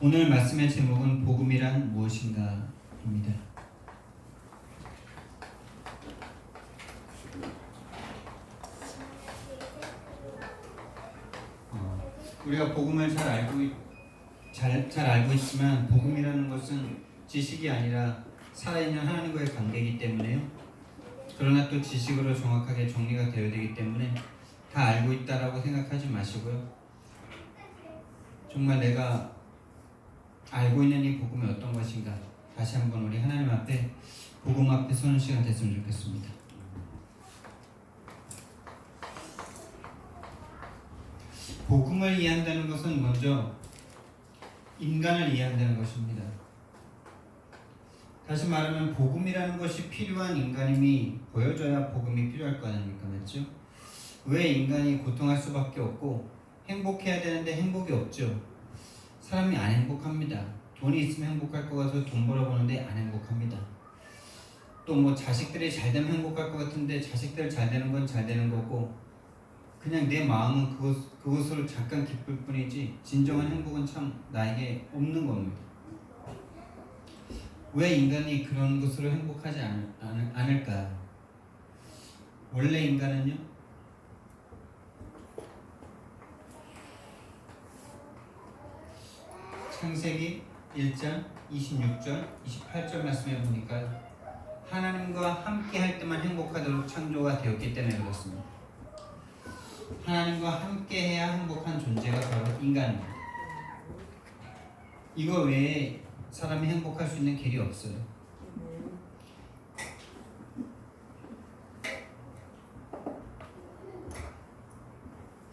오늘 말씀의 제목은 복음이란 무엇인가입니다. 우리가 복음을 잘 알고 있지만 복음이라는 것은 지식이 아니라 살아있는 하나님과의 관계이기 때문에요. 그러나 또 지식으로 정확하게 정리가 되어야 되기 때문에 다 알고 있다라고 생각하지 마시고요. 정말 내가 알고 있는 이 복음이 어떤 것인가 다시 한번 우리 하나님 앞에 복음 앞에 서는 시간 됐으면 좋겠습니다. 복음을 이해한다는 것은 먼저 인간을 이해한다는 것입니다. 다시 말하면 복음이라는 것이 필요한 인간임이 보여져야 복음이 필요할 거 아닙니까? 맞죠? 왜 인간이 고통할 수밖에 없고 행복해야 되는데 행복이 없죠? 사람이 안 행복합니다. 돈이 있으면 행복할 것 같아서 돈 벌어보는데 안 행복합니다. 또 뭐 자식들이 잘 되면 행복할 것 같은데 자식들 잘 되는 건 잘 되는 거고 그냥 내 마음은 그것으로 잠깐 기쁠 뿐이지 진정한 행복은 참 나에게 없는 겁니다. 왜 인간이 그런 것으로 행복하지 않을까? 원래 인간은요, 창세기 1장 26절 28절 말씀해 보니까 하나님과 함께 할 때만 행복하도록 창조가 되었기 때문에 그렇습니다. 하나님과 함께 해야 행복한 존재가 바로 인간입니다. 이거 외에 사람이 행복할 수 있는 길이 없어요.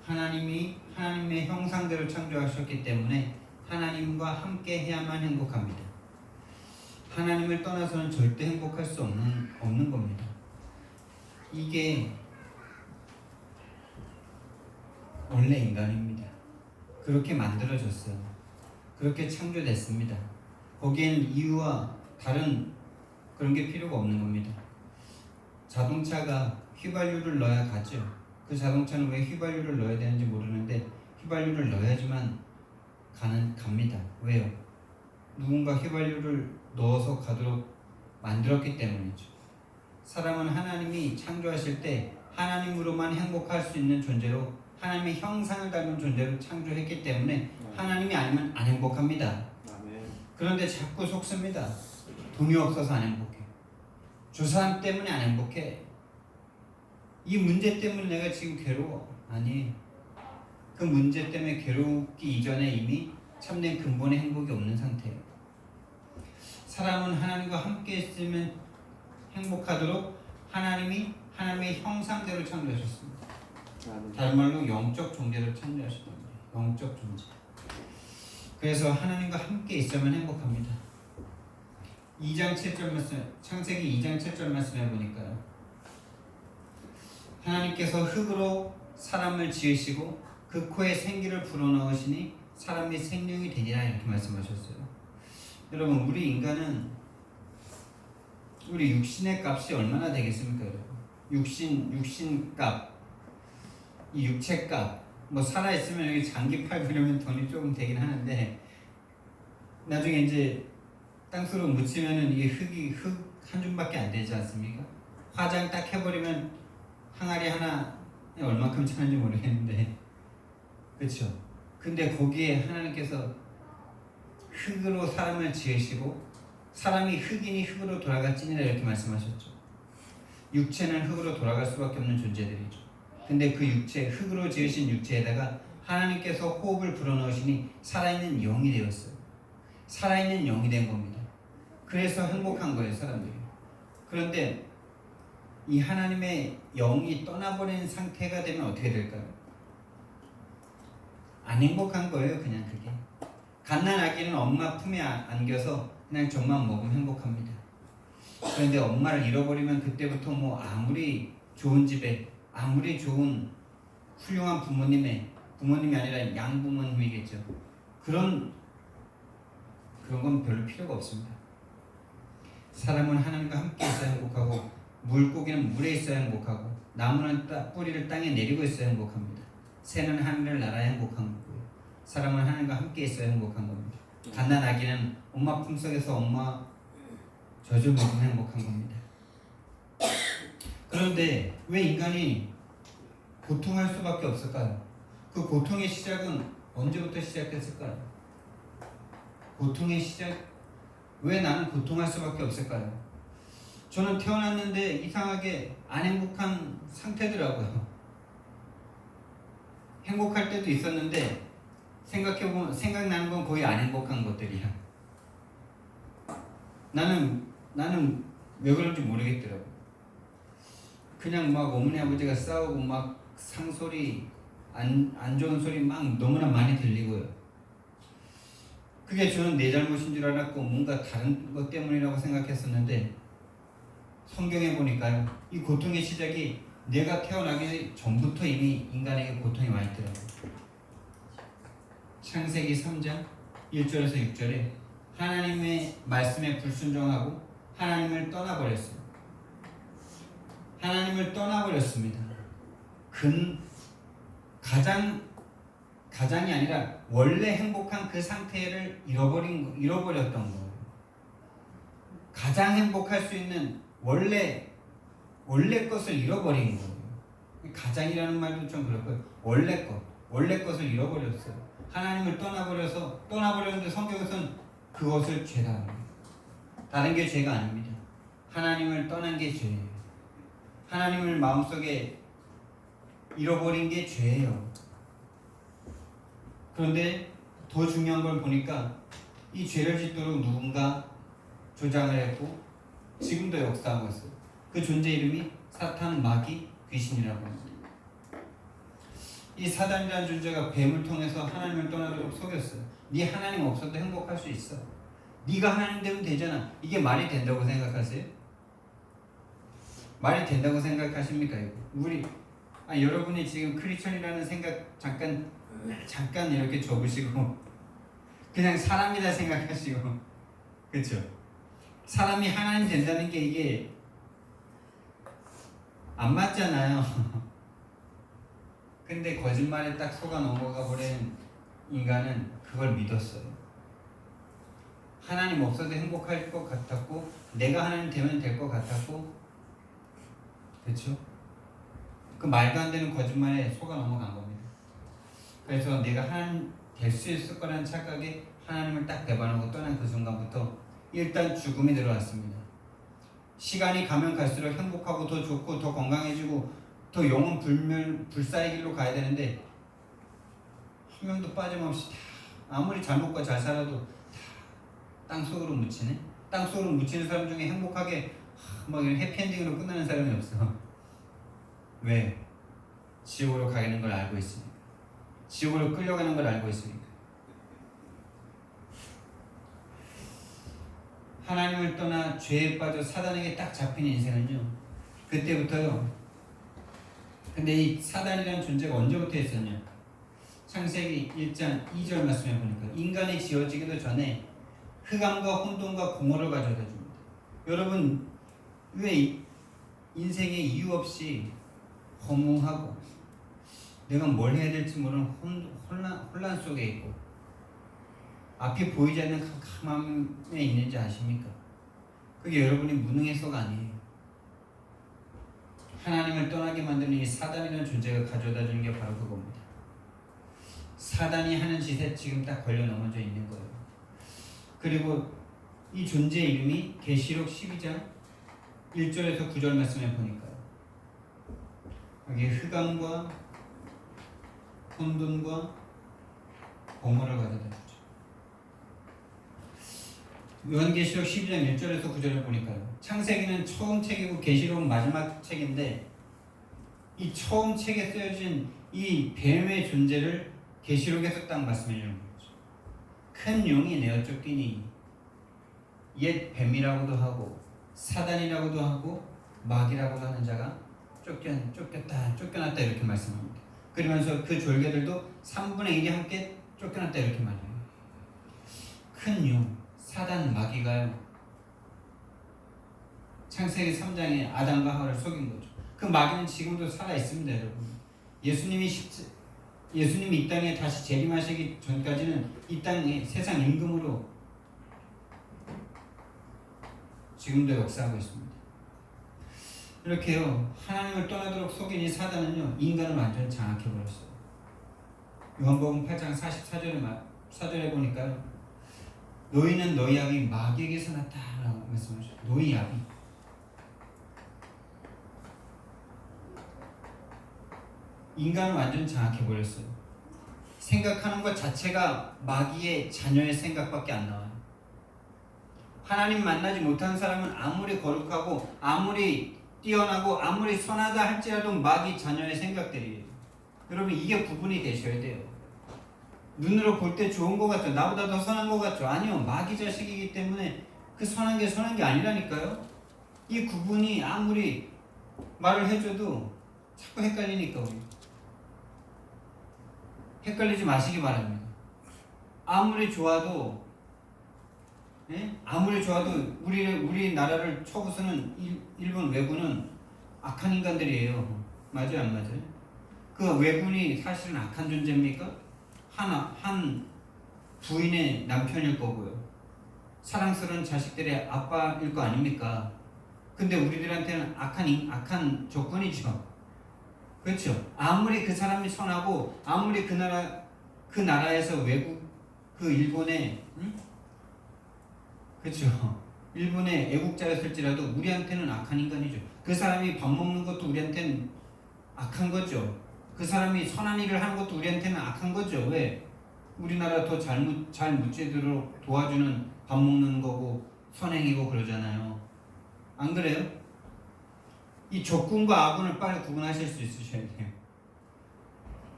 하나님이 하나님의 형상대로 창조하셨기 때문에 하나님과 함께 해야만 행복합니다. 하나님을 떠나서는 절대 행복할 수 없는 겁니다. 이게 원래 인간입니다. 그렇게 만들어졌어요. 그렇게 창조됐습니다. 거기에는 이유와 다른 그런 게 필요가 없는 겁니다. 자동차가 휘발유를 넣어야 가죠. 그 자동차는 왜 휘발유를 넣어야 되는지 모르는데 휘발유를 넣어야지만 갑니다. 왜요? 누군가 휘발유를 넣어서 가도록 만들었기 때문이죠. 사람은 하나님이 창조하실 때 하나님으로만 행복할 수 있는 존재로 하나님의 형상을 닮은 존재로 창조했기 때문에 하나님이 아니면 안 행복합니다. 그런데 자꾸 속습니다. 돈이 없어서 안 행복해. 저 사람 때문에 안 행복해. 이 문제 때문에 내가 지금 괴로워. 아니, 그 문제 때문에 괴롭기 이전에 이미 참된 근본의 행복이 없는 상태예요. 사람은 하나님과 함께 있으면 행복하도록 하나님이 하나님의 형상대로 창조하셨습니다. 다른 말로 영적 존재로 창조하셨던 거예요. 영적 존재. 그래서 하나님과 함께 있으면 행복합니다. 2장 7절 말씀, 창세기 2장 7절 말씀해 보니까요. 하나님께서 흙으로 사람을 지으시고 그 코에 생기를 불어넣으시니 사람이 생명이 되니라 이렇게 말씀하셨어요. 여러분, 우리 인간은 우리 육신의 값이 얼마나 되겠습니까, 여러분? 육신 값, 이 육체 값, 뭐 살아있으면 여기 장기 팔고 이러면 돈이 조금 되긴 하는데 나중에 이제 땅속으로 묻히면은 이게 흙 한 줌밖에 안 되지 않습니까? 화장 딱 해버리면 항아리 하나 얼마큼 차는지 모르겠는데, 그렇죠? 근데 거기에 하나님께서 흙으로 사람을 지으시고 사람이 흙이니 흙으로 돌아갈지니라 이렇게 말씀하셨죠. 육체는 흙으로 돌아갈 수밖에 없는 존재들이죠. 근데 그 육체, 흙으로 지으신 육체에다가 하나님께서 호흡을 불어넣으시니 살아있는 영이 되었어요. 살아있는 영이 된 겁니다. 그래서 행복한 거예요, 사람들이. 그런데 이 하나님의 영이 떠나버린 상태가 되면 어떻게 될까요? 안 행복한 거예요, 그냥 그게. 갓난 아기는 엄마 품에 안겨서 그냥 젖만 먹으면 행복합니다. 그런데 엄마를 잃어버리면 그때부터 뭐 아무리 좋은 집에 아무리 좋은 훌륭한 부모님이 아니라 양부모님이겠죠. 그런 건 별로 필요가 없습니다. 사람은 하나님과 함께 있어야 행복하고 물고기는 물에 있어야 행복하고 나무는 뿌리를 땅에 내리고 있어야 행복합니다. 새는 하늘을 날아야 행복한 거고요. 사람은 하나님과 함께 있어야 행복한 겁니다. 갓난 아기는 엄마 품속에서 엄마 젖을 먹으면 행복한 겁니다. 그런데 왜 인간이 고통할 수밖에 없을까요? 그 고통의 시작은 언제부터 시작됐을까요? 고통의 시작, 왜 나는 고통할 수밖에 없을까요? 저는 태어났는데 이상하게 안 행복한 상태더라고요. 행복할 때도 있었는데 생각해보면 생각나는 건 거의 안 행복한 것들이야. 나는 왜 그런지 모르겠더라고. 그냥 막 어머니 아버지가 싸우고 막 상소리 안 좋은 소리 막 너무나 많이 들리고요. 그게 저는 내 잘못인 줄 알았고 뭔가 다른 것 때문이라고 생각했었는데 성경에 보니까요, 이 고통의 시작이 내가 태어나기 전부터 이미 인간에게 고통이 와 있더라고요. 창세기 3장 1절에서 6절에 하나님의 말씀에 불순종하고 하나님을 떠나버렸어요. 하나님을 떠나버렸습니다. 가장이 아니라 원래 행복한 그 상태를 잃어버렸던 거예요. 가장 행복할 수 있는 원래 것을 잃어버린 거예요. 가장이라는 말도 좀 그렇고요. 원래 것을 잃어버렸어요. 하나님을 떠나버렸는데 성경에서는 그것을 죄다 합니다. 다른 게 죄가 아닙니다. 하나님을 떠난 게 죄예요. 하나님을 마음속에 잃어버린 게 죄예요. 그런데 더 중요한 걸 보니까 이 죄를 짓도록 누군가 조장을 했고 지금도 역사하고 있어요. 그 존재 이름이 사탄, 마귀, 귀신이라고 합니다. 이 사단이라는 존재가 뱀을 통해서 하나님을 떠나도록 속였어요. 네 하나님 없어도 행복할 수 있어. 네가 하나님 되면 되잖아. 이게 말이 된다고 생각하세요? 말이 된다고 생각하십니까? 여러분이 지금 크리스천이라는 생각 잠깐 이렇게 접으시고 그냥 사람이다 생각하시고, 그렇죠? 사람이 하나님 된다는 게 이게 안 맞잖아요. 근데 거짓말에 딱 속아 넘어가 버린 인간은 그걸 믿었어요. 하나님 없어도 행복할 것 같았고 내가 하나님 되면 될 것 같았고, 그렇죠? 그 말도 안 되는 거짓말에 속아 넘어간 겁니다. 그래서 내가 하나님 될 수 있을 거라는 착각에 하나님을 딱 배반하고 떠난 그 순간부터 일단 죽음이 들어왔습니다. 시간이 가면 갈수록 행복하고 더 좋고 더 건강해지고 더 영혼 불사의 길로 가야 되는데 한 명도 빠짐없이 다 아무리 잘 먹고 잘 살아도 다 땅속으로 묻히네. 땅속으로 묻히는 사람 중에 행복하게 막 이런 해피엔딩으로 끝나는 사람이 없어. 왜? 지옥으로 가는 걸 알고 있으니까. 지옥으로 끌려가는 걸 알고 있으니까. 하나님을 떠나 죄에 빠져 사단에게 딱 잡힌 인생은요, 그때부터요. 근데 이 사단이라는 존재가 언제부터 있었냐? 창세기 1장 2절 말씀해 보니까 인간이 지어지기도 전에 흑암과 혼돈과 공허를 가져다 줍니다. 여러분, 왜 인생에 이유 없이 허무하고 내가 뭘 해야 될지 모르는 혼란 속에 있고 앞이 보이지 않는 캄캄함에 있는지 아십니까? 그게 여러분이 무능해서가 아니에요. 하나님을 떠나게 만드는 이 사단이라는 존재가 가져다 주는 게 바로 그겁니다. 사단이 하는 짓에 지금 딱 걸려 넘어져 있는 거예요. 그리고 이 존재의 이름이 계시록 12장 1절에서 9절 말씀에 보니까요, 여기 흑암과 혼돈과 공허를 가져다 주죠. 요한계시록 12장 1절에서 9절을 보니까요, 창세기는 처음 책이고 계시록은 마지막 책인데 이 처음 책에 쓰여진 이 뱀의 존재를 계시록에서 딱 말씀해 주는 거죠. 큰 용이 내어 쫓기니 옛 뱀이라고도 하고 사단이라고도 하고 마귀라고도 하는 자가 쫓겨났다 이렇게 말씀합니다. 그러면서 그 졸개들도 3분의 1이 함께 쫓겨났다 이렇게 말해요. 큰 용, 사단, 마귀가요, 창세기 3장에 아담과 하와를 속인 거죠. 그 마귀는 지금도 살아 있습니다, 여러분. 예수님이 예수님이 이 땅에 다시 재림하시기 전까지는 이 땅에 세상 임금으로 지금도 역사하고 있습니다. 이렇게요, 하나님을 떠나도록 속인 이 사단은요, 인간을 완전히 장악해버렸어요. 요한복음 8장 44절에 보니까요, 너희는 너희 아비 마귀에게서 났다라고 말씀하셨어요. 너희 아비. 인간을 완전히 장악해버렸어요. 생각하는 것 자체가 마귀의 자녀의 생각밖에 안 나와요. 하나님 만나지 못한 사람은 아무리 거룩하고 아무리 뛰어나고 아무리 선하다 할지라도 마귀 자녀의 생각들이에요. 여러분, 이게 구분이 되셔야 돼요. 눈으로 볼 때 좋은 것 같죠? 나보다 더 선한 것 같죠? 아니요, 마귀 자식이기 때문에 그 선한 게 아니라니까요. 이 구분이 아무리 말을 해줘도 자꾸 헷갈리니까 우리. 헷갈리지 마시기 바랍니다. 아무리 좋아도 우리나라를 쳐부수는 일본 외군은 악한 인간들이에요. 맞아요, 안 맞아요? 그 외군이 사실은 악한 존재입니까? 한 부인의 남편일 거고요. 사랑스러운 자식들의 아빠일 거 아닙니까? 근데 우리들한테는 악한 적군이죠. 그렇죠? 아무리 그 사람이 선하고 아무리 그 나라에서 외국 그 일본의 그렇죠? 일본의 애국자였을지라도 우리한테는 악한 인간이죠. 그 사람이 밥 먹는 것도 우리한테는 악한 거죠. 그 사람이 선한 일을 하는 것도 우리한테는 악한 거죠. 왜? 우리나라 더 잘 묻지도록 도와주는 밥 먹는 거고 선행이고 그러잖아요. 안 그래요? 이 적군과 아군을 빨리 구분하실 수 있으셔야 돼요.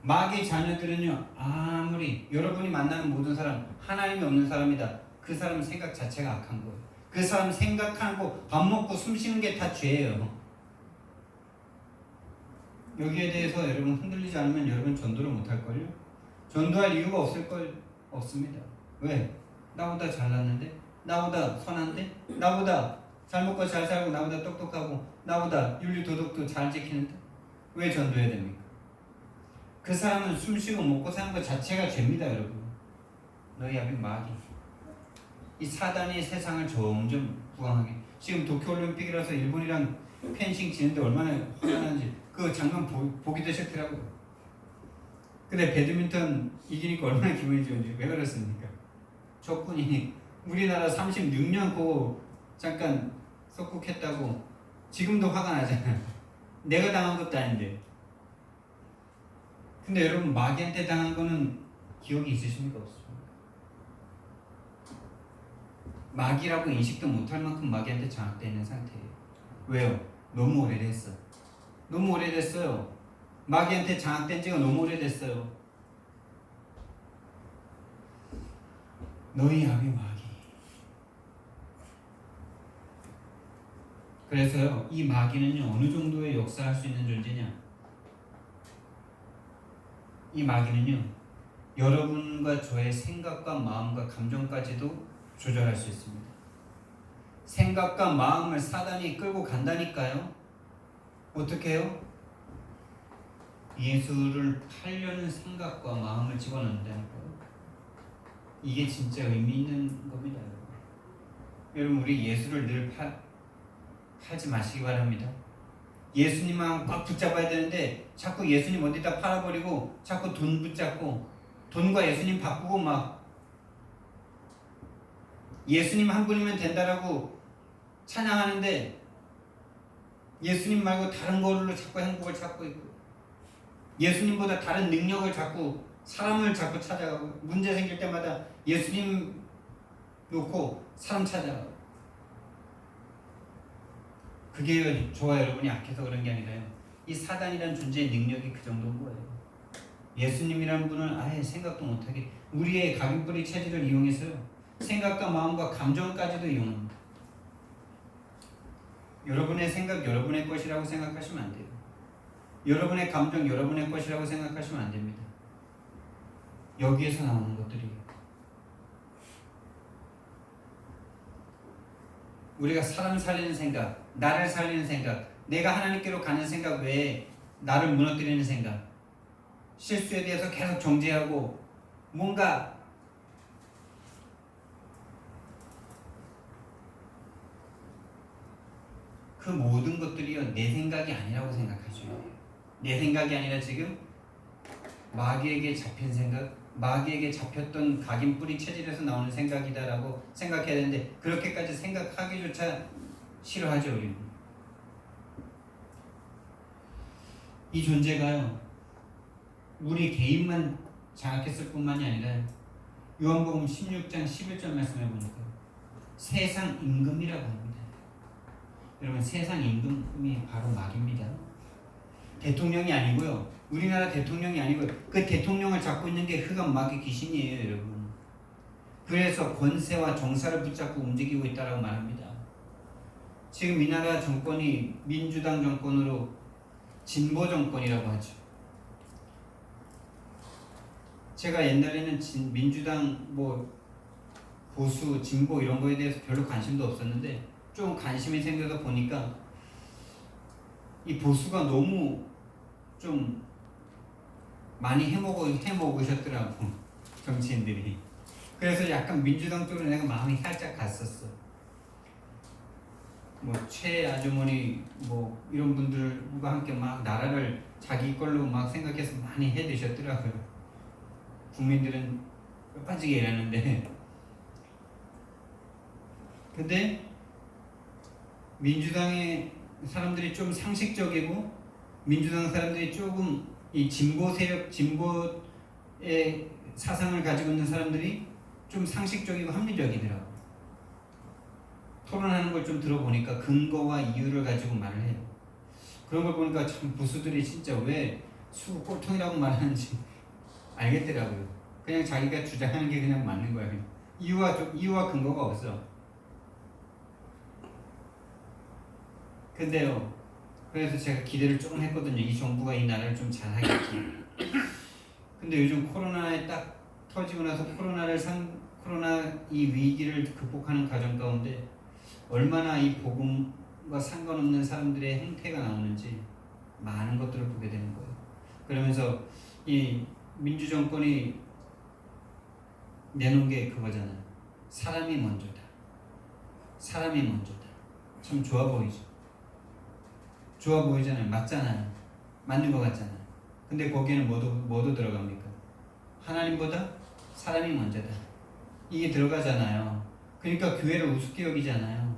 마귀 자녀들은요, 아무리 여러분이 만나는 모든 사람 하나님이 없는 사람이다. 그 사람 생각 자체가 악한 거예요. 그 사람 생각하고 밥 먹고 숨 쉬는 게 다 죄예요. 여기에 대해서 여러분 흔들리지 않으면 여러분 전도를 못할걸요? 전도할 이유가 없습니다. 왜? 나보다 잘났는데? 나보다 선한데? 나보다 잘 먹고 잘 살고 나보다 똑똑하고 나보다 윤리 도덕도 잘 지키는데? 왜 전도해야 됩니까? 그 사람은 숨 쉬고 먹고 사는 것 자체가 죄입니다, 여러분. 너희 아비 마귀. 이 사단이 세상을 점점 부강하게. 지금 도쿄올림픽이라서 일본이랑 펜싱 지는데 얼마나 화나는지 그 장면 보기도 싫더라고요. 근데 배드민턴 이기니까 얼마나 기분이 좋은지. 왜 그렇습니까? 적군이 우리나라 36년 고 잠깐 석국했다고 지금도 화가 나잖아요. 내가 당한 것도 아닌데. 근데 여러분, 마귀한테 당한 거는 기억이 있으십니까? 없습니까? 마귀라고 인식도 못할 만큼 마귀한테 장악되어 있는 상태예요. 왜요? 너무 오래됐어. 너무 오래됐어요. 마귀한테 장악된 지가 너무 오래됐어요. 너희 아비 마귀. 그래서요, 이 마귀는요, 어느 정도의 역사할 수 있는 존재냐? 이 마귀는요, 여러분과 저의 생각과 마음과 감정까지도 조절할 수 있습니다. 생각과 마음을 사단이 끌고 간다니까요. 어떻게 해요? 예수를 팔려는 생각과 마음을 집어넣는다니까요. 이게 진짜 의미 있는 겁니다. 여러분, 우리 예수를 늘 팔지 마시기 바랍니다. 예수님만 꽉 붙잡아야 되는데 자꾸 예수님 어디다 팔아버리고 자꾸 돈 붙잡고 돈과 예수님 바꾸고 막 예수님 한 분이면 된다라고 찬양하는데 예수님 말고 다른 걸로 자꾸 행복을 찾고 있고 예수님보다 다른 능력을 자꾸 사람을 자꾸 찾아가고 문제 생길 때마다 예수님 놓고 사람 찾아가고 그게 저와 여러분이 악해서 그런 게 아니라요. 이 사단이라는 존재의 능력이 그 정도인 거예요. 예수님이라는 분을 아예 생각도 못하게 우리의 각인뿌리 체질을 이용해서요. 생각과 마음과 감정까지도 이용합니다. 여러분의 생각 여러분의 것이라고 생각하시면 안 돼요. 여러분의 감정 여러분의 것이라고 생각하시면 안 됩니다. 여기에서 나오는 것들이에요. 우리가 사람 살리는 생각, 나를 살리는 생각, 내가 하나님께로 가는 생각 외에 나를 무너뜨리는 생각 실수에 대해서 계속 정죄하고 뭔가 그 모든 것들이요 내 생각이 아니라고 생각하셔야 돼요. 내 생각이 아니라 지금 마귀에게 잡힌 생각, 마귀에게 잡혔던 각인 뿌리 체질에서 나오는 생각이다라고 생각해야 되는데 그렇게까지 생각하기조차 싫어하죠 우리는. 이 존재가요 우리 개인만 장악했을 뿐만이 아니라 요한복음 16장 11절 말씀해 보니까 세상 임금이라고 합니다. 여러분 세상 임금이 바로 마귀입니다. 대통령이 아니고요. 우리나라 대통령이 아니고 그 대통령을 잡고 있는 게 흑암 마귀 귀신이에요 여러분. 그래서 권세와 정사를 붙잡고 움직이고 있다고 말합니다. 지금 이 나라 정권이 민주당 정권으로 진보 정권이라고 하죠. 제가 옛날에는 민주당 뭐 보수 진보 이런 거에 대해서 별로 관심도 없었는데 좀 관심이 생겨서 보니까 이 보수가 너무 좀 많이 해먹으셨더라고 정치인들이. 그래서 약간 민주당 쪽으로 내가 마음이 살짝 갔었어. 뭐 최 아주머니 뭐 이런 분들과 함께 막 나라를 자기 걸로 막 생각해서 많이 해드셨더라고요. 국민들은 빠지게 일하는데 근데 민주당의 사람들이 좀 상식적이고 민주당 사람들이 조금 이 진보 세력, 진보의 사상을 가지고 있는 사람들이 좀 상식적이고 합리적이더라고. 토론하는 걸 좀 들어보니까 근거와 이유를 가지고 말을 해요. 그런 걸 보니까 참 보수들이 진짜 왜 수 꼴통이라고 말하는지 알겠더라고요. 그냥 자기가 주장하는 게 그냥 맞는 거야. 이유와 근거가 없어. 근데요. 그래서 제가 기대를 조금 했거든요. 이 정부가 이 나라를 좀 잘하겠지. 근데 요즘 코로나에 딱 터지고 나서 코로나 이 위기를 극복하는 과정 가운데 얼마나 이 복음과 상관없는 사람들의 행태가 나오는지 많은 것들을 보게 되는 거예요. 그러면서 이 민주정권이 내놓은 게 그거잖아요. 사람이 먼저다. 사람이 먼저다. 참 좋아 보이죠. 좋아 보이잖아요. 맞잖아요. 맞는 것 같잖아요. 근데 거기에는 뭐도 들어갑니까? 하나님보다 사람이 먼저다. 이게 들어가잖아요. 그러니까 교회를 우습게 여기잖아요.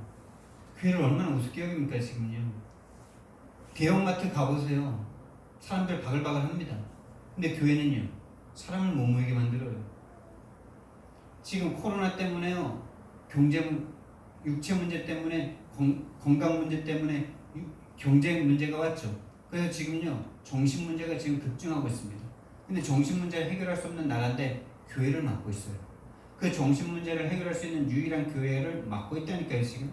교회를 얼마나 우습게 여깁니까 지금요. 대형마트 가보세요. 사람들 바글바글 합니다. 근데 교회는요. 사람을 못 모이게 만들어요. 지금 코로나 때문에요. 육체 문제 때문에 건강 문제 때문에 경제 문제가 왔죠. 그래서 지금요 정신 문제가 지금 급증하고 있습니다. 근데 정신 문제를 해결할 수 없는 나라인데 교회를 맡고 있어요. 그 정신 문제를 해결할 수 있는 유일한 교회를 맡고 있다니까요 지금.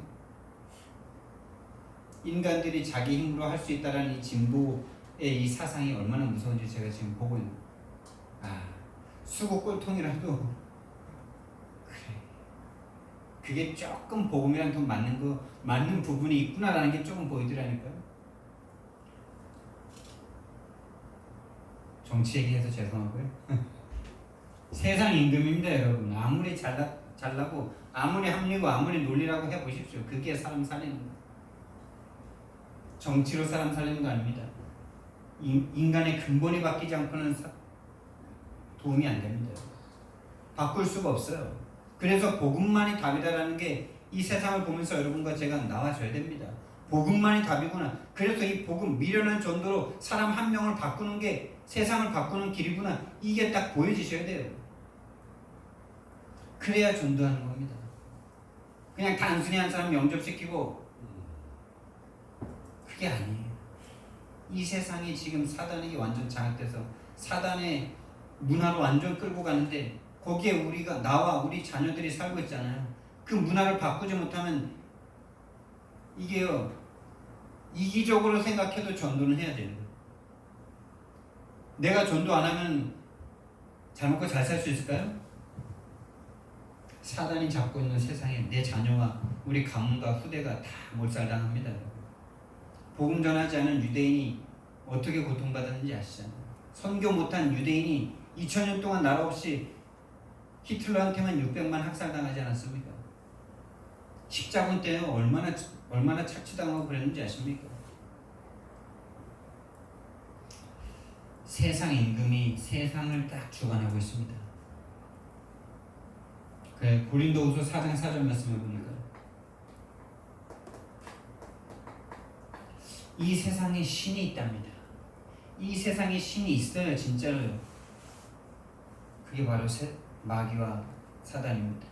인간들이 자기 힘으로 할 수 있다라는 이 진보의 이 사상이 얼마나 무서운지 제가 지금 보고 있는 거예요. 수고 꼴통이라도 그래. 그게 조금 복음이랑 좀 맞는 부분이 있구나라는 게 조금 보이더라니까요. 정치 얘기해서 죄송하고요. 세상 임금입니다 여러분. 아무리 잘나고 아무리 합리고 아무리 논리라고 해보십시오. 그게 사람 살리는 거. 정치로 사람 살리는 거 아닙니다. 인간의 근본이 바뀌지 않고는 도움이 안 됩니다. 바꿀 수가 없어요. 그래서 복음만이 답이다라는 게 이 세상을 보면서 여러분과 제가 나와줘야 됩니다. 복음만이 답이구나. 그래서 이 복음 미련한 전도로 사람 한 명을 바꾸는 게 세상을 바꾸는 길이구나. 이게 딱 보여지셔야 돼요. 그래야 전도하는 겁니다. 그냥 단순히 한 사람 영접시키고 그게 아니에요. 이 세상이 지금 사단에게 완전 장악돼서 사단의 문화로 완전 끌고 가는데 거기에 우리가 나와 우리 자녀들이 살고 있잖아요. 그 문화를 바꾸지 못하면 이게요 이기적으로 생각해도 전도는 해야 돼요. 내가 전도 안 하면 잘 먹고 잘 살 수 있을까요? 사단이 잡고 있는 세상에 내 자녀와 우리 가문과 후대가 다 몰살당합니다. 복음 전하지 않은 유대인이 어떻게 고통받았는지 아시잖아요. 선교 못한 유대인이 2000년 동안 나라 없이 히틀러한테만 600만 학살당하지 않았습니까? 십자군 때 얼마나 착취당하고 그랬는지 아십니까? 세상 임금이 세상을 딱 주관하고 있습니다. 그래, 고린도후서 4장 4절 말씀해 보니까 이 세상에 신이 있답니다. 이 세상에 신이 있어요, 진짜로요. 그게 바로 마귀와 사단입니다.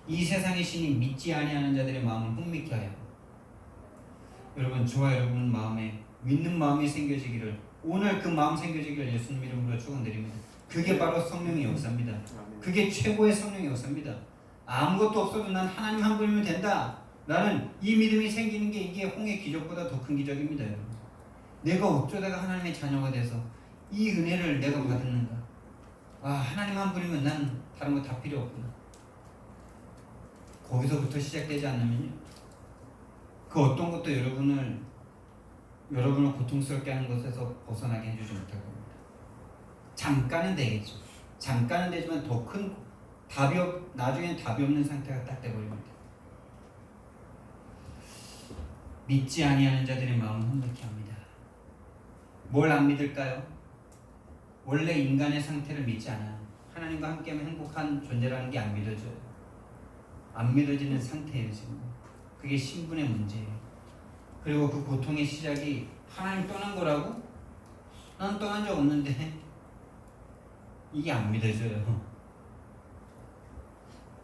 이 세상의 신이 믿지 아니하는 자들의 마음을 흥미케 하여 여러분, 저와 여러분 마음에 믿는 마음이 생겨지기를, 오늘 그 마음 생겨지기를 예수님 이름으로 축원드립니다. 그게 바로 성령의 역사입니다. 그게 최고의 성령의 역사입니다. 아무것도 없어도 난 하나님 한 분이면 된다. 나는 이 믿음이 생기는 게 이게 홍해 기적보다 더 큰 기적입니다. 여러분. 내가 어쩌다가 하나님의 자녀가 돼서 이 은혜를 내가 받았는가. 아, 하나님 한 분이면 난 다른 거 다 필요 없구나. 거기서부터 시작되지 않으면요, 그 어떤 것도 여러분을 고통스럽게 하는 것에서 벗어나게 해주지 못할 겁니다. 잠깐은 되겠죠. 잠깐은 되지만 더 큰 나중엔 답이 없는 상태가 딱 돼버립니다. 믿지 아니하는 자들의 마음을 혼돈케 합니다. 뭘 안 믿을까요? 원래 인간의 상태를 믿지 않아요. 하나님과 함께하면 행복한 존재라는 게 안 믿어져요. 안 믿어지는 상태예요, 지금. 그게 신분의 문제예요. 그리고 그 고통의 시작이 하나님 떠난 거라고? 난 떠난 적 없는데 이게 안 믿어져요.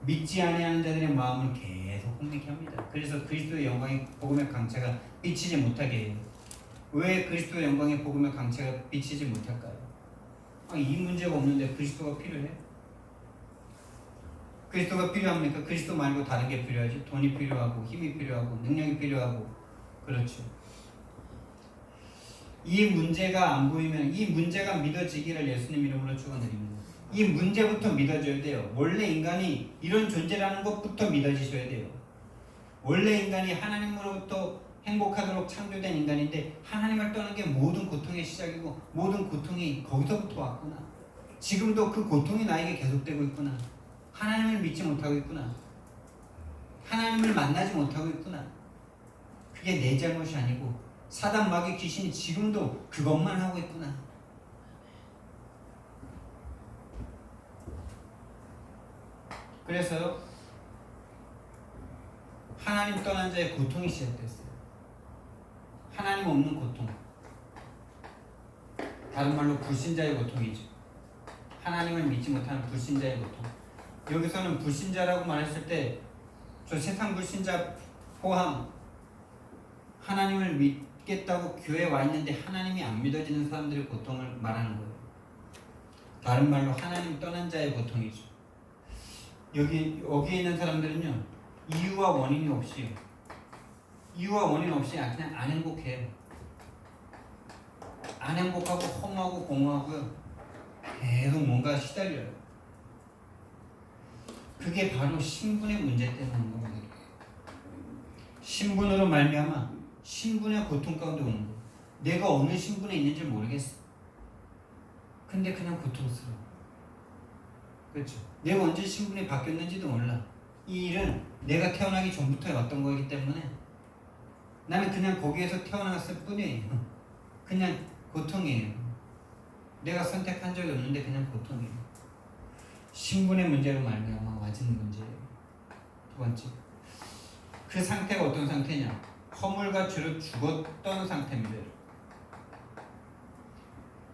믿지 아니하는 자들의 마음을 계속 혼미케 합니다. 그래서 그리스도의 영광의 복음의 강체가 비치지 못하게 해요. 왜 그리스도의 영광의 복음의 강체가 비치지 못할까요? 이 문제가 없는데 그리스도가 필요해? 그리스도가 필요합니까? 그리스도 말고 다른 게 필요하지. 돈이 필요하고 힘이 필요하고 능력이 필요하고. 그렇죠. 이 문제가 안 보이면, 이 문제가 믿어지기를 예수님 이름으로 축원드립니다. 이 문제부터 믿어져야 돼요. 원래 인간이 이런 존재라는 것부터 믿어지셔야 돼요. 원래 인간이 하나님으로부터 행복하도록 창조된 인간인데 하나님을 떠난 게 모든 고통의 시작이고 모든 고통이 거기서부터 왔구나. 지금도 그 고통이 나에게 계속되고 있구나. 하나님을 믿지 못하고 있구나. 하나님을 만나지 못하고 있구나. 그게 내 잘못이 아니고 사단 마귀 귀신이 지금도 그것만 하고 있구나. 그래서요, 하나님 떠난 자의 고통이 시작됐어요. 하나님 없는 고통. 다른 말로 불신자의 고통이죠. 하나님을 믿지 못하는 불신자의 고통. 여기서는 불신자라고 말했을 때 저 세상 불신자 포함 하나님을 믿겠다고 교회에 와 있는데 하나님이 안 믿어지는 사람들의 고통을 말하는 거예요. 다른 말로 하나님 떠난 자의 고통이죠. 여기에 있는 사람들은요, 이유와 원인 없이 그냥 안 행복해요. 안 행복하고 허무하고 공허하고요. 계속 뭔가 시달려요. 그게 바로 신분의 문제 때문에 오는 겁니다. 신분으로 말미암아 신분의 고통 가운데 오는 거예요. 내가 어느 신분에 있는지 모르겠어. 근데 그냥 고통스러워. 그렇죠? 내가 언제 신분이 바뀌었는지도 몰라. 이 일은 내가 태어나기 전부터 왔던 거기 때문에 나는 그냥 거기에서 태어났을 뿐이에요. 그냥 고통이에요. 내가 선택한 적이 없는데 그냥 고통이에요. 신분의 문제로 말미암아 와진 문제예요. 두 번째, 그 상태가 어떤 상태냐? 허물과 죄로 죽었던 상태입니다.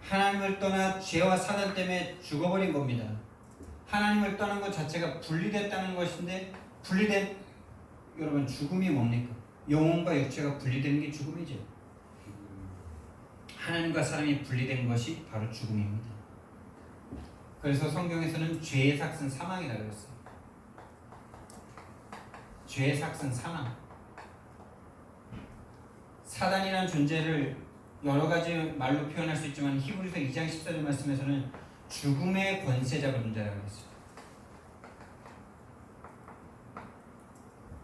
하나님을 떠나 죄와 사단 때문에 죽어버린 겁니다. 하나님을 떠난 것 자체가 분리됐다는 것인데, 여러분, 죽음이 뭡니까? 영혼과 육체가 분리되는 게 죽음이죠. 하나님과 사람이 분리된 것이 바로 죽음입니다. 그래서 성경에서는 죄의 삭은 사망이라고 했어요. 죄의 삭은 사망. 사단이라는 존재를 여러 가지 말로 표현할 수 있지만 히브리서 2장 14절 말씀에서는 죽음의 권세 잡은 자라고 했어요.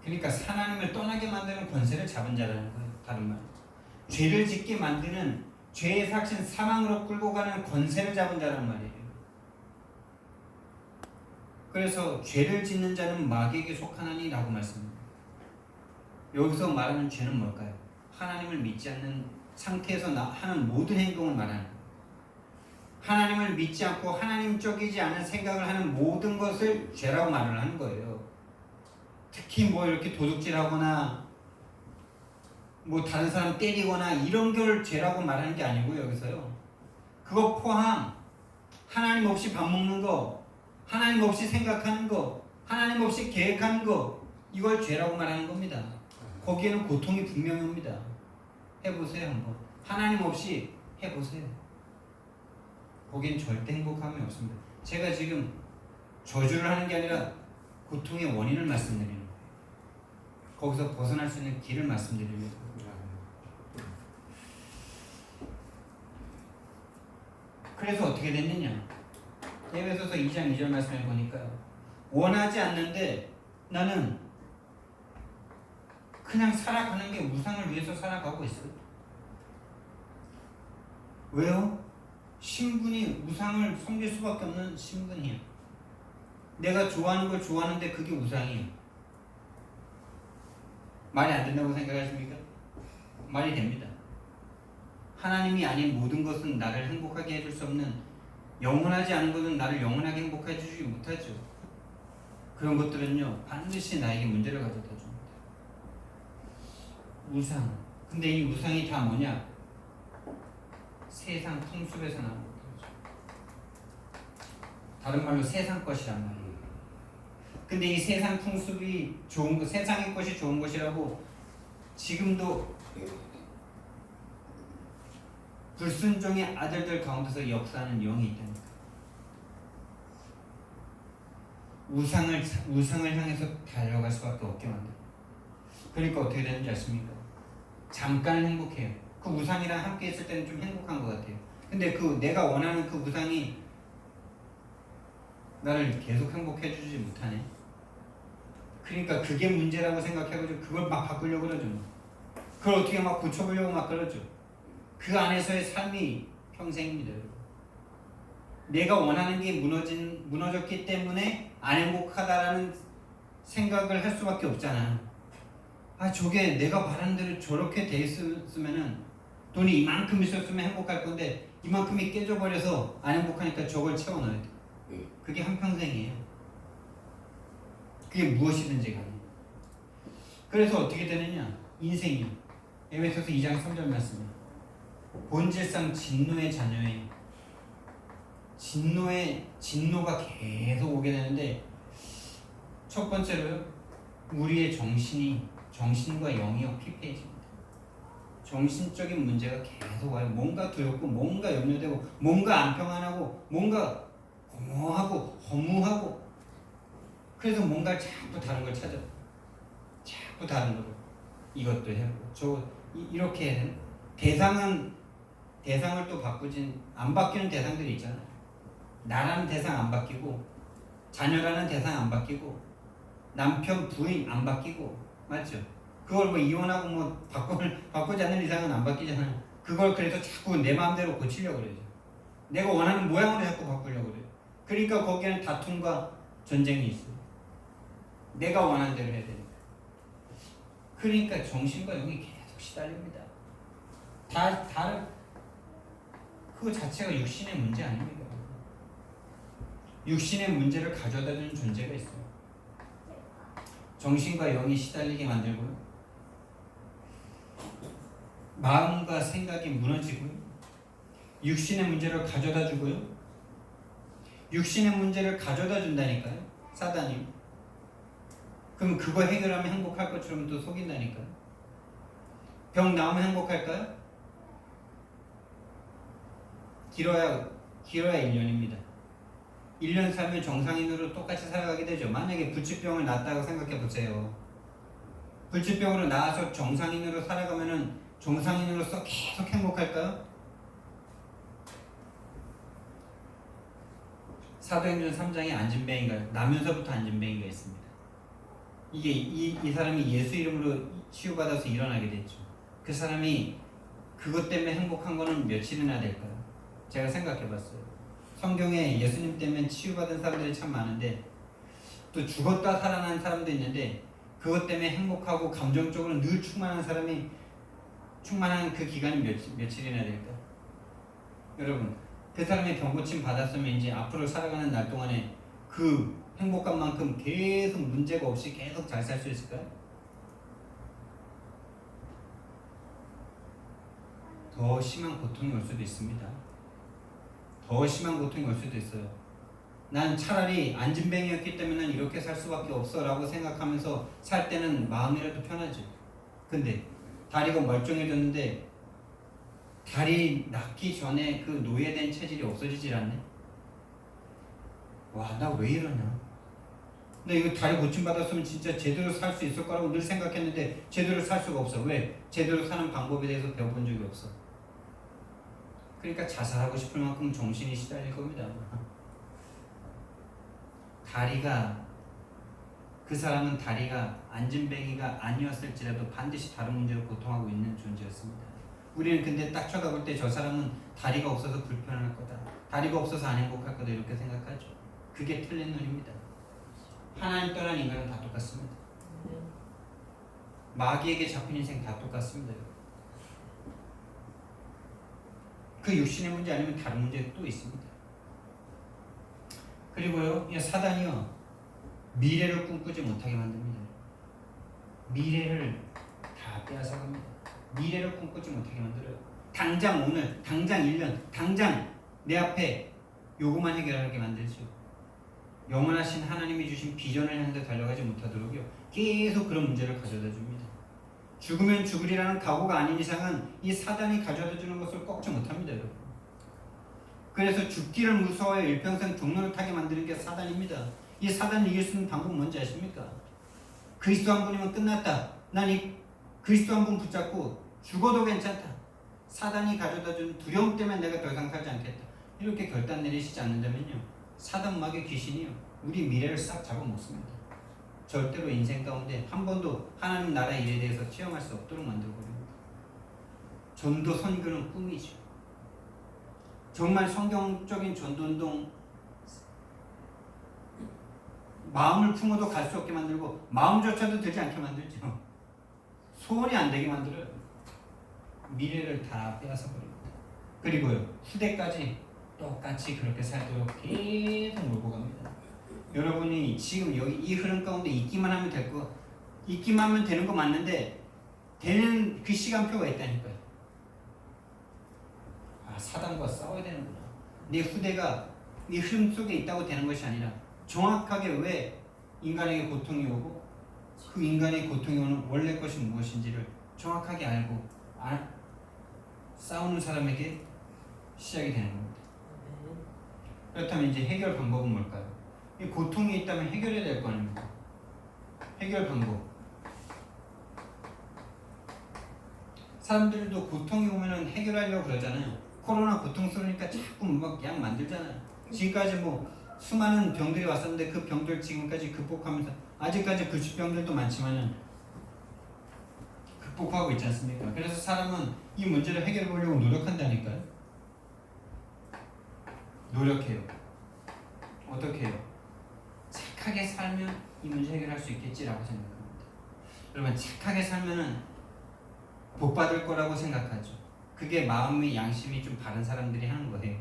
그러니까 하나님을 떠나게 만드는 권세를 잡은 자라는 거예요. 다른 말. 죄를 짓게 만드는 죄의 삭신 사망으로 끌고 가는 권세를 잡은 자란 말이에요. 그래서 죄를 짓는 자는 마귀에게 속하나니라고 말씀합니다. 여기서 말하는 죄는 뭘까요? 하나님을 믿지 않는 상태에서 하는 모든 행동을 말하는 거예요. 하나님을 믿지 않고 하나님적이지 않은 생각을 하는 모든 것을 죄라고 말을 하는 거예요. 특히 뭐 이렇게 도둑질하거나 뭐 다른 사람 때리거나 이런 걸 죄라고 말하는 게 아니고요. 여기서요. 그거 포함 하나님 없이 밥 먹는 거, 하나님 없이 생각하는 거, 하나님 없이 계획하는 거, 이걸 죄라고 말하는 겁니다. 거기에는 고통이 분명히 옵니다. 해보세요 한번. 하나님 없이 해보세요. 거기엔 절대 행복함이 없습니다. 제가 지금 저주를 하는 게 아니라 고통의 원인을 말씀드리는 거예요. 거기서 벗어날 수 있는 길을 말씀드리는 거예요. 그래서 어떻게 됐느냐? 에베소서 2장 2절 말씀을 보니까 원하지 않는데 나는 그냥 살아가는 게 우상을 위해서 살아가고 있어요. 왜요? 신분이 우상을 섬길 수밖에 없는 신분이야. 내가 좋아하는 걸 좋아하는데 그게 우상이에요. 말이 안 된다고 생각하십니까? 말이 됩니다. 하나님이 아닌 모든 것은 나를 행복하게 해줄 수 없는, 영원하지 않은 것은 나를 영원하게 행복하게 해주지 못하죠. 그런 것들은요 반드시 나에게 문제를 가져다 줍니다. 우상. 근데 이 우상이 다 뭐냐? 세상 풍습에서 나온 것이죠. 다른 말로 세상 것이란 말이에요. 근데 이 세상 풍습이 좋은 것, 세상의 것이 좋은 것이라고 지금도 불순종의 아들들 가운데서 역사하는 영이 있다니까. 우상을 향해서 달려갈 수밖에 없게 만들어. 그러니까 어떻게 되는지 아십니까? 잠깐은 행복해요. 그 우상이랑 함께 있을 때는 좀 행복한 것 같아요. 근데 그 내가 원하는 그 우상이 나를 계속 행복해 주지 못하네. 그러니까 그게 문제라고 생각해가지고 그걸 막 바꾸려고 그러죠. 그걸 어떻게 막 고쳐보려고 막 그러죠. 그 안에서의 삶이 평생입니다. 내가 원하는 게 무너졌기 때문에 안 행복하다라는 생각을 할 수밖에 없잖아. 아, 저게 내가 바라는 대로 저렇게 돼 있으면은 돈이 이만큼 있었으면 행복할 건데 이만큼이 깨져버려서 안 행복하니까 저걸 채워넣어야 돼. 그게 한평생이에요. 그게 무엇이든지 간에. 그래서 어떻게 되느냐? 인생이요. 에베소서 2장 3절 말씀이에요. 본질상 진노의 자녀예요. 진노가 계속 오게 되는데, 첫 번째로요, 우리의 정신과 영이 피폐해집니다. 정신적인 문제가 계속 와요. 뭔가 두렵고, 뭔가 염려되고, 뭔가 안 평안하고, 뭔가 공허하고, 허무하고, 그래서 뭔가 자꾸 다른 걸 찾아. 자꾸 다른 거를. 이것도 해보고, 이렇게 대상을 또 안 바뀌는 대상들이 있잖아요. 나라는 대상 안 바뀌고, 자녀라는 대상 안 바뀌고, 남편, 부인 안 바뀌고, 맞죠? 그걸 뭐 이혼하고 뭐 바꾸지 않는 이상은 안 바뀌잖아요. 그걸 그래서 자꾸 내 마음대로 고치려고 그러죠. 내가 원하는 모양으로 자꾸 바꾸려고 그래요. 그러니까 거기에는 다툼과 전쟁이 있어요. 내가 원하는 대로 해야 되니까. 그러니까 정신과 영이 계속 시달립니다. 그 자체가 육신의 문제 아닙니까? 육신의 문제를 가져다 주는 존재가 있어요. 정신과 영이 시달리게 만들고요. 마음과 생각이 무너지고요. 육신의 문제를 가져다 주고요. 육신의 문제를 가져다 준다니까요. 사단이. 그럼 그거 해결하면 행복할 것처럼 또 속인다니까요. 병 나오면 행복할까요? 길어야 1년입니다. 1년 살면 정상인으로 똑같이 살아가게 되죠. 만약에 불치병을 낫다고 생각해 보세요. 불치병으로 나아서 정상인으로 살아가면은 정상인으로서 계속 행복할까요? 사도행전 3장에 안진뱅이가, 나면서부터 안진뱅이가 있습니다. 이게 이 사람이 예수 이름으로 치유받아서 일어나게 됐죠. 그 사람이 그것 때문에 행복한 거는 며칠이나 될까요? 제가 생각해 봤어요. 성경에 예수님 때문에 치유받은 사람들이 참 많은데 또 죽었다 살아난 사람도 있는데 그것 때문에 행복하고 감정적으로 늘 충만한 사람이 충만한 그 기간이 며칠이나 될까요? 여러분, 그 사람이 병고침 받았으면 이제 앞으로 살아가는 날 동안에 그 행복감만큼 계속 문제가 없이 계속 잘 살 수 있을까요? 더 심한 고통이 올 수도 있습니다. 더 심한 고통이 올 수도 있어요. 난 차라리 안진뱅이였기 때문에 이렇게 살 수밖에 없어 라고 생각하면서 살 때는 마음이라도 편하지. 근데 다리가 멀쩡해졌는데 다리 낳기 전에 그 노예된 체질이 없어지질 않네. 와, 나 왜 이러냐. 나 이거 다리 고침받았으면 진짜 제대로 살 수 있을 거라고 늘 생각했는데 제대로 살 수가 없어. 왜? 제대로 사는 방법에 대해서 배워본 적이 없어. 그러니까 자살하고 싶을 만큼 정신이 시달릴 겁니다. 그 사람은 다리가 안진뱅이가 아니었을지라도 반드시 다른 문제로 고통하고 있는 존재였습니다. 우리는 근데 딱 쳐다볼 때 저 사람은 다리가 없어서 불편할 거다. 다리가 없어서 안 행복할 거다. 이렇게 생각하죠. 그게 틀린 눈입니다. 하나님 떠난 인간은 다 똑같습니다. 마귀에게 잡힌 인생 다 똑같습니다. 그 육신의 문제 아니면 다른 문제 또 있습니다. 그리고요, 사단이요, 미래를 꿈꾸지 못하게 만듭니다. 미래를 다 빼앗아갑니다. 미래를 꿈꾸지 못하게 만들어요. 당장 오늘, 당장 1년, 당장 내 앞에 요구만 해결하게 만들죠. 영원하신 하나님이 주신 비전을 향해서 달려가지 못하도록요, 계속 그런 문제를 가져다 줍니다. 죽으면 죽으리라는 각오가 아닌 이상은 이 사단이 가져다 주는 것을 꺾지 못합니다, 여러분. 그래서 죽기를 무서워해 일평생 종로를 타게 만드는 게 사단입니다. 이 사단을 이길 수 있는 방법은 뭔지 아십니까? 그리스도 한 분이면 끝났다. 난 이 그리스도 한 분 붙잡고 죽어도 괜찮다. 사단이 가져다 준 두려움 때문에 내가 더 이상 살지 않겠다. 이렇게 결단 내리시지 않는다면요, 사단막의 귀신이요, 우리 미래를 싹 잡아먹습니다. 절대로 인생 가운데 한 번도 하나님 나라 일에 대해서 체험할 수 없도록 만들어버립니다. 전도 선교는 꿈이죠. 정말 성경적인 전도운동, 마음을 품어도 갈 수 없게 만들고 마음조차도 되지 않게 만들죠. 소원이 안 되게 만들어요. 미래를 다 빼앗아 버립니다. 그리고요, 후대까지 똑같이 그렇게 살도록 계속 몰고 갑니다. 여러분이 지금 여기 이 흐름 가운데 있기만 하면 될 거, 있기만 하면 되는 거 맞는데 되는 그 시간표가 있다니까요. 아, 사단과 싸워야 되는구나. 네 후대가 네 흐름 속에 있다고 되는 것이 아니라 정확하게 왜 인간에게 고통이 오고 그 인간의 고통이 오는 원래 것이 무엇인지를 정확하게 알고 싸우는 사람에게 시작이 되는 겁니다. 그렇다면 이제 해결 방법은 뭘까요? 이 고통이 있다면 해결해야 될 거 아닙니까? 해결 방법. 사람들도 고통이 오면 해결하려고 그러잖아요. 코로나 고통스러우니까 자꾸 막 약 만들잖아요. 지금까지 뭐 수많은 병들이 왔었는데 그 병들 지금까지 극복하면서 아직까지 불치병들도 많지만은 극복하고 있지 않습니까? 그래서 사람은 이 문제를 해결해 보려고 노력한다니까요. 노력해요. 어떻게 해요? 착하게 살면 이 문제 해결할 수 있겠지라고 생각합니다. 여러분, 착하게 살면은 복 받을 거라고 생각하죠. 그게 마음의 양심이 좀 바른 사람들이 하는 거예요.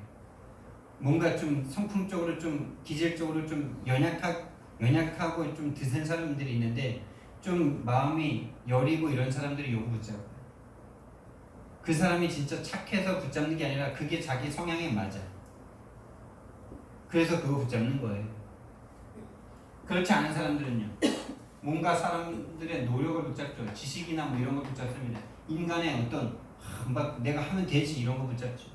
뭔가 좀 성품적으로 좀 기질적으로 좀 연약하고 좀 드센 사람들이 있는데 좀 마음이 여리고 이런 사람들이 요거 붙잡아요. 그 사람이 진짜 착해서 붙잡는 게 아니라 그게 자기 성향에 맞아. 그래서 그거 붙잡는 거예요. 그렇지 않은 사람들은요, 뭔가 사람들의 노력을 붙잡죠. 지식이나 뭐 이런 걸 붙잡습니다. 인간의 어떤 막 내가 하면 되지 이런 거 붙잡죠.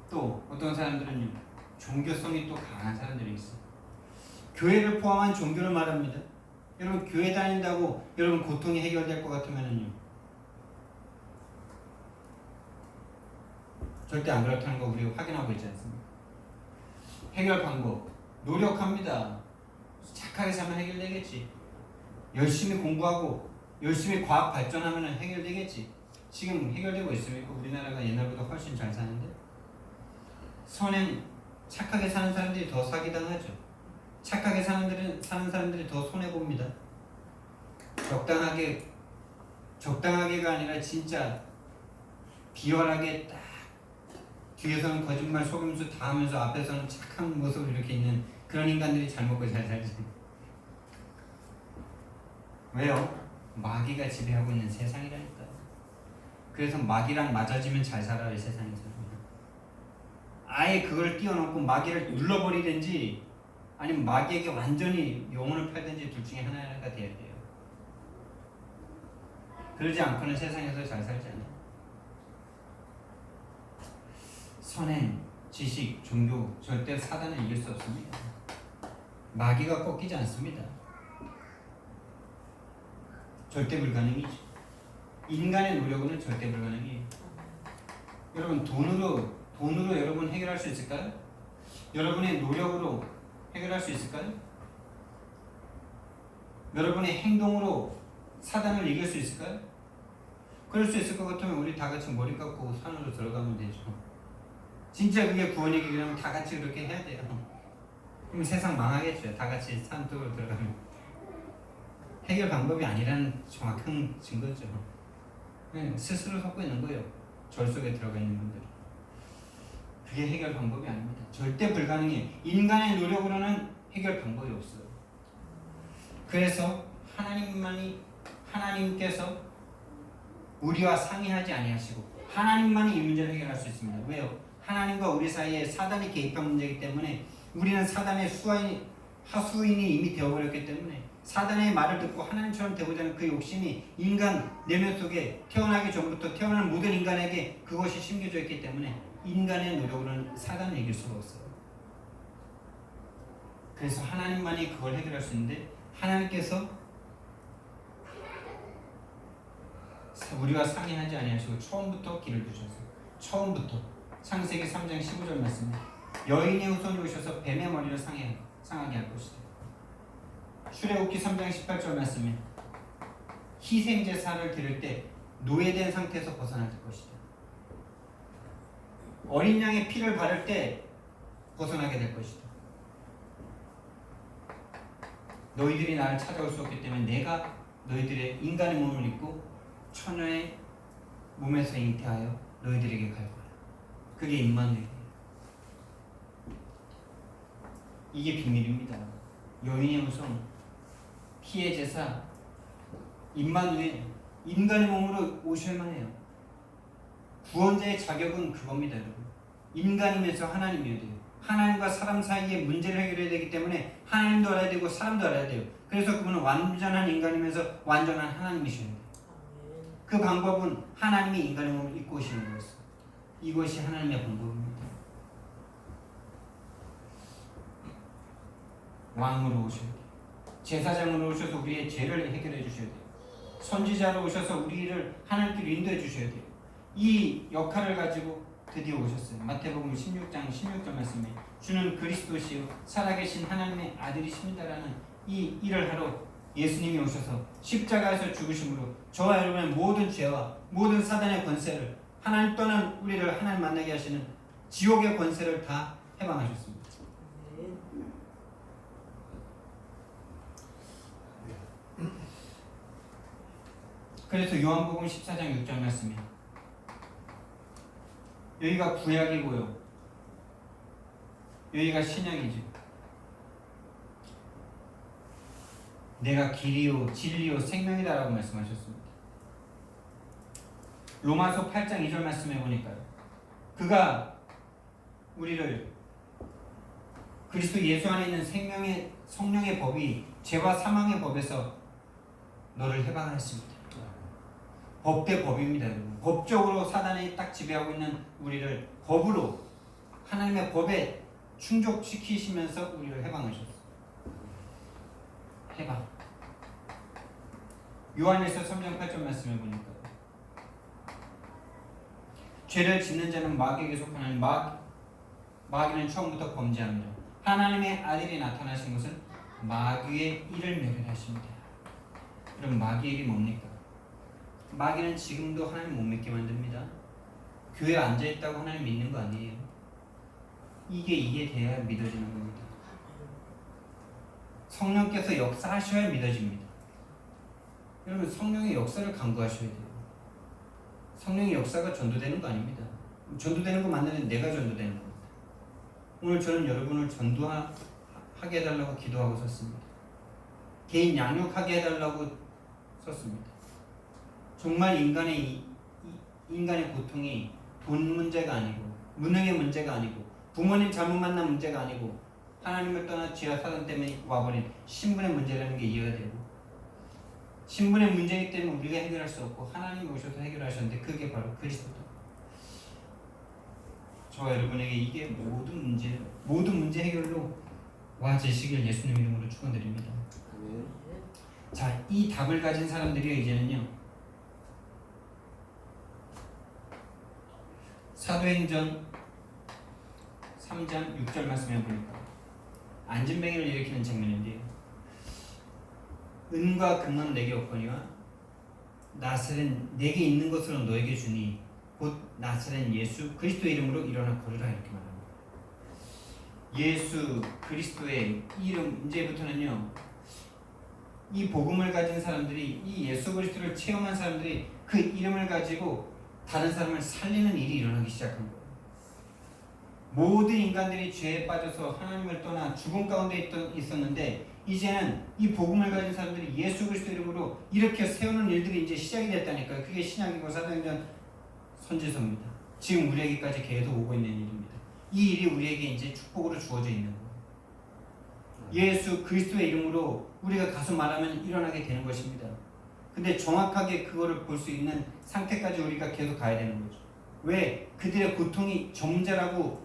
또 어떤 사람들은요, 종교성이 또 강한 사람들이 있어요. 교회를 포함한 종교를 말합니다. 여러분, 교회 다닌다고 여러분 고통이 해결될 것 같으면은요, 절대 안 그렇다는 거 우리 확인하고 있지 않습니까? 해결 방법 노력합니다. 착하게 살면 해결되겠지. 열심히 공부하고 열심히 과학 발전하면 해결되겠지. 지금 해결되고 있습니까? 우리나라가 옛날보다 훨씬 잘 사는데. 선행 착하게 사는 사람들이 더 사기당하죠. 착하게 사는 사람들이 더 손해봅니다. 적당하게가 아니라 진짜 비열하게 딱 뒤에서는 거짓말 속임수 다 하면서 앞에서는 착한 모습을 이렇게 있는 그런 인간들이 잘 먹고 잘 살지. 왜요? 마귀가 지배하고 있는 세상이라니까. 그래서 마귀랑 맞아지면 잘 살아요, 이 세상에서. 아예 그걸 띄워놓고 마귀를 눌러버리든지 아니면 마귀에게 완전히 영혼을 팔든지 둘 중에 하나가 돼야 돼요. 그러지 않고는 세상에서 잘 살지 않아요. 선행, 지식, 종교 절대 사단을 이길 수 없습니다. 마귀가 꺾이지 않습니다. 절대 불가능이죠. 인간의 노력으로는 절대 불가능해요. 여러분 돈으로 여러분 해결할 수 있을까요? 여러분의 노력으로 해결할 수 있을까요? 여러분의 행동으로 사단을 이길 수 있을까요? 그럴 수 있을 것 같으면 우리 다 같이 머리 깎고 산으로 들어가면 되죠. 진짜 그게 구원이기 때문에 다 같이 그렇게 해야 돼요. 그럼 세상 망하겠죠. 다 같이 산 쪽으로 들어가면. 해결 방법이 아니라는 정확한 증거죠. 스스로 섞고 있는 거예요. 절 속에 들어가 있는 분들. 그게 해결 방법이 아닙니다. 절대 불가능해요. 인간의 노력으로는 해결 방법이 없어요. 그래서 하나님께서 우리와 상의하지 아니하시고 하나님만이 이 문제를 해결할 수 있습니다. 왜요? 하나님과 우리 사이에 사단이 개입한 문제이기 때문에 우리는 사단의 하수인이 이미 되어버렸기 때문에 사단의 말을 듣고 하나님처럼 되고자 하는 그 욕심이 인간 내면 속에 태어나기 전부터 태어나는 모든 인간에게 그것이 심겨져 있기 때문에 인간의 노력으로는 사단을 이길 수가 없어요. 그래서 하나님만이 그걸 해결할 수 있는데 하나님께서 우리와 상의하지 아니하시고 처음부터 길을 두셨어요. 처음부터 창세기 3장 15절 말씀에 여인의 후손이 오셔서 뱀의 머리를 상하게 할 것이다. 출애굽기 3장 18절 말씀에 희생제사를 드릴 때 노예된 상태에서 벗어날 것이다. 어린 양의 피를 바를 때 벗어나게 될 것이다. 너희들이 나를 찾아올 수 없기 때문에 내가 너희들의 인간의 몸을 입고 처녀의 몸에서 잉태하여 너희들에게 갈 거야. 그게 임마누엘이에요. 이게 비밀입니다. 여인의 후손, 피의 제사, 임마누엘, 인간의 몸으로 오셔야만 해요. 구원자의 자격은 그겁니다, 여러분. 인간이면서 하나님이어야 돼요. 하나님과 사람 사이의 문제를 해결해야 되기 때문에 하나님도 알아야 되고 사람도 알아야 돼요. 그래서 그분은 완전한 인간이면서 완전한 하나님이셔야 돼요. 그 방법은 하나님이 인간의 몸을 입고 오시는 거였어요. 이것이 하나님의 방법입니다. 왕으로 오셔야 돼요. 제사장으로 오셔서 우리의 죄를 해결해 주셔야 돼요. 선지자로 오셔서 우리를 하나님께로 인도해 주셔야 돼요. 이 역할을 가지고 드디어 오셨어요. 마태복음 16장 16절 말씀에 주는 그리스도시요 살아계신 하나님의 아들이십니다라는 이 일을 하러 예수님이 오셔서 십자가에서 죽으심으로 저와 여러분의 모든 죄와 모든 사단의 권세를 하나님 떠난 우리를 하나님 만나게 하시는 지옥의 권세를 다 해방하셨습니다. 그래서 요한복음 14장 6절 말씀에 여기가 구약이고요. 여기가 신약이죠. 내가 길이요 진리요 생명이다라고 말씀하셨습니다. 로마서 8장 2절 말씀해 보니까요. 그가 우리를 그리스도 예수 안에 있는 생명의 성령의 법이 죄와 사망의 법에서 너를 해방하였습니다. 법 대 법입니다. 여러분. 법적으로 사단이 딱 지배하고 있는 우리를 법으로 하나님의 법에 충족시키시면서 우리를 해방하셨어요. 해방. 요한일서 3장 8절 말씀해 보니까 죄를 짓는 자는 마귀에게 속하나니 마귀는 처음부터 범죄합니다. 하나님의 아들이 나타나신 것은 마귀의 일을 멸하십니다. 그럼 마귀의 일이 뭡니까? 마귀는 지금도 하나님 못 믿게 만듭니다. 교회에 앉아있다고 하나님 믿는 거 아니에요. 이게 돼야 믿어지는 겁니다. 성령께서 역사하셔야 믿어집니다. 여러분, 성령의 역사를 간구하셔야 돼요. 성령의 역사가 전도되는 거 아닙니다. 전도되는 거 맞는데 내가 전도되는 겁니다. 오늘 저는 여러분을 전도하게 해달라고 기도하고 섰습니다. 개인 양육하게 해달라고 섰습니다. 정말 인간의 고통이 돈 문제가 아니고 무능의 문제가 아니고 부모님 잘못 만난 문제가 아니고 하나님을 떠나 죄와 사단 때문에 와버린 신분의 문제라는 게 이해가 되고, 신분의 문제이기 때문에 우리가 해결할 수 없고 하나님이 오셔서 해결하셨는데 그게 바로 그리스도다. 저와 여러분에게 이게 모든 문제 해결로 와주시길 예수님 이름으로 축원드립니다. 자, 이 답을 가진 사람들이 이제는요, 사도행전 3장 6절 말씀해 보니까 안진뱅이를 일으키는 장면인데요. 은과 금은 내게 없거니와 나사렛 내게 있는 것으로 너에게 주니 곧 나사렛 예수 그리스도 이름으로 일어나 걸으라, 이렇게 말합니다. 예수 그리스도의 이름, 이제부터는요, 이 복음을 가진 사람들이, 이 예수 그리스도를 체험한 사람들이 그 이름을 가지고 다른 사람을 살리는 일이 일어나기 시작한 거예요. 모든 인간들이 죄에 빠져서 하나님을 떠나 죽음 가운데 있었는데 이제는 이 복음을 가진 사람들이 예수 그리스도 이름으로 일으켜 세우는 일들이 이제 시작이 됐다니까요. 그게 신약이고 사도행전 선지서입니다. 지금 우리에게까지 계속 오고 있는 일입니다. 이 일이 우리에게 이제 축복으로 주어져 있는 거예요. 예수 그리스도의 이름으로 우리가 가서 말하면 일어나게 되는 것입니다. 근데 정확하게 그거를 볼 수 있는 상태까지 우리가 계속 가야 되는 거죠. 왜? 그들의 고통이 정죄라고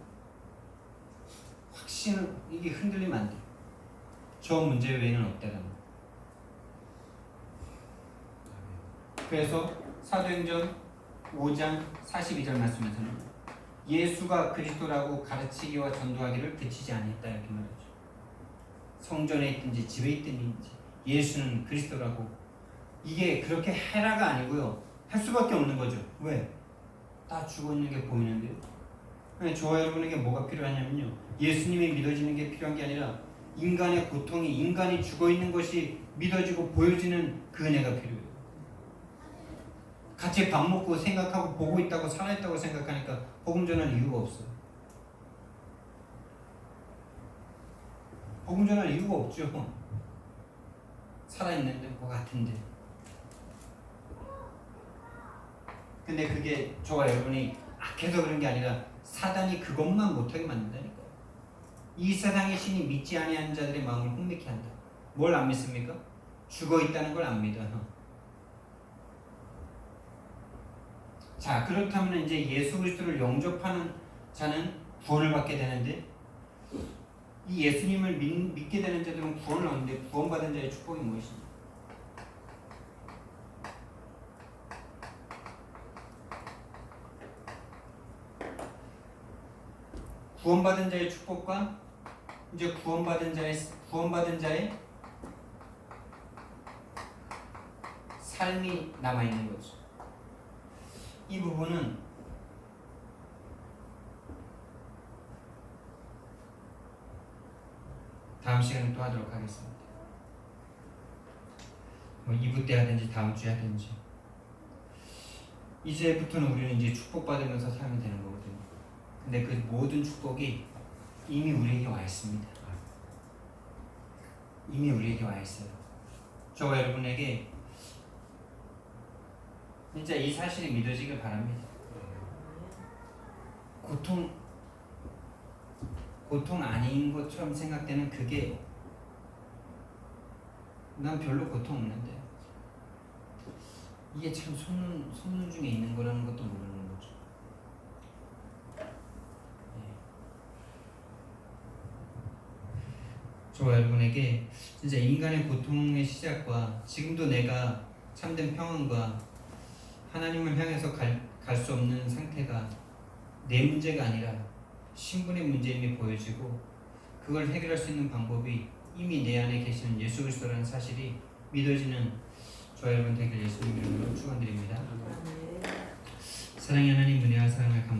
확신을, 이게 흔들리면 안 돼. 저 문제 외에는 없다는 거. 그래서 사도행전 5장 42절 말씀에서는 예수가 그리스도라고 가르치기와 전도하기를 그치지 아니했다, 이렇게 말하죠. 성전에 있든지 집에 있든지 예수는 그리스도라고. 이게 그렇게 해라가 아니고요, 할 수밖에 없는 거죠. 왜? 다 죽어 있는 게 보이는데요. 저와 여러분에게 뭐가 필요하냐면요, 예수님이 믿어지는 게 필요한 게 아니라 인간의 고통이, 인간이 죽어 있는 것이 믿어지고 보여지는 그 은혜가 필요해요. 같이 밥 먹고 생각하고 보고 있다고, 살아있다고 생각하니까 복음 전할 이유가 없어요. 복음 전할 이유가 없죠. 살아있는데 뭐 같은데. 근데 그게 저와 여러분이 악해서 그런 게 아니라 사단이 그것만 못하게 만든다니까요. 이 세상의 신이 믿지 아니하는 자들의 마음을 혼미케 한다. 뭘 안 믿습니까? 죽어 있다는 걸 안 믿어요. 자, 그렇다면 이제 예수 그리스도를 영접하는 자는 구원을 받게 되는데, 이 예수님을 믿게 되는 자들은 구원을 얻는데 구원받은 자의 축복이 무엇이냐? 구원받은 자의 축복과 이제 구원받은 자의 삶이 남아 있는 거죠. 이 부분은 다음 시간에 또 하도록 하겠습니다. 뭐 2부 때 하든지 다음 주에 하든지. 이제부터는 우리는 이제 축복받으면서 살면 되는 거거든요. 근데 그 모든 축복이 이미 우리에게 와 있습니다. 이미 우리에게 와 있어요. 저와 여러분에게 진짜 이 사실이 믿어지길 바랍니다. 고통 아닌 것처럼 생각되는 그게, 난 별로 고통 없는데, 이게 참 속는 중에 있는 거라는 것도 모르는 거죠. 저와 여러분에게 진짜 인간의 고통의 시작과 지금도 내가 참된 평안과 하나님을 향해서 갈 수 없는 상태가 내 문제가 아니라 신분의 문제임이 보여지고, 그걸 해결할 수 있는 방법이 이미 내 안에 계시는 예수 그리스도라는 사실이 믿어지는 저와 여러분 되길 예수님 이름으로 축원드립니다. 아멘. 사랑의 하나님 은혜와 사랑을 감사